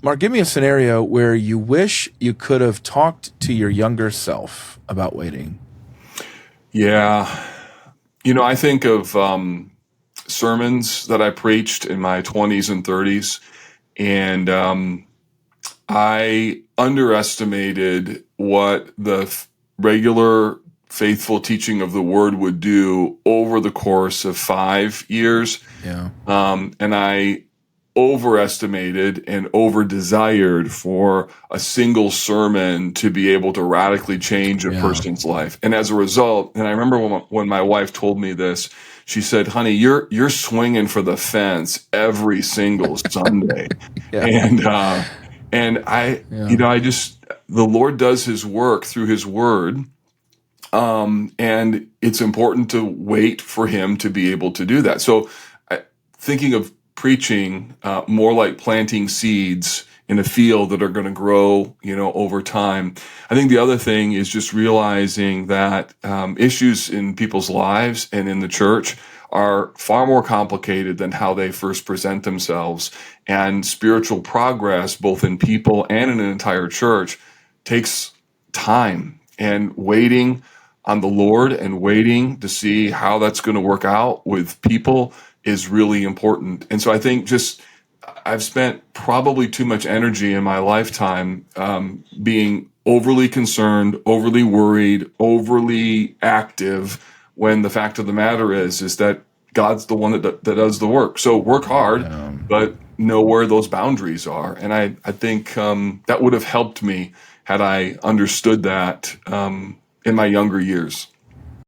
Mark, give me a scenario where you wish you could have talked to your younger self about waiting. Yeah. I think of sermons that I preached in my 20s and 30s, and I underestimated what the regular faithful teaching of the word would do over the course of 5 years. Yeah. And I overestimated and over desired for a single sermon to be able to radically change a person's life. And as a result, and I remember when my wife told me this, she said, "Honey, you're swinging for the fence every single Sunday." Yeah. And I just, the Lord does his work through his word. And it's important to wait for him to be able to do that. So thinking of preaching more like planting seeds in a field that are going to grow, over time. I think the other thing is just realizing that issues in people's lives and in the church are far more complicated than how they first present themselves. And spiritual progress, both in people and in an entire church, takes time and waiting on the Lord and waiting to see how that's going to work out with people is really important. And so I think I've spent probably too much energy in my lifetime being overly concerned, overly worried, overly active, when the fact of the matter is that God's the one that does the work. So work hard, but know where those boundaries are. And I think that would have helped me had I understood that in my younger years.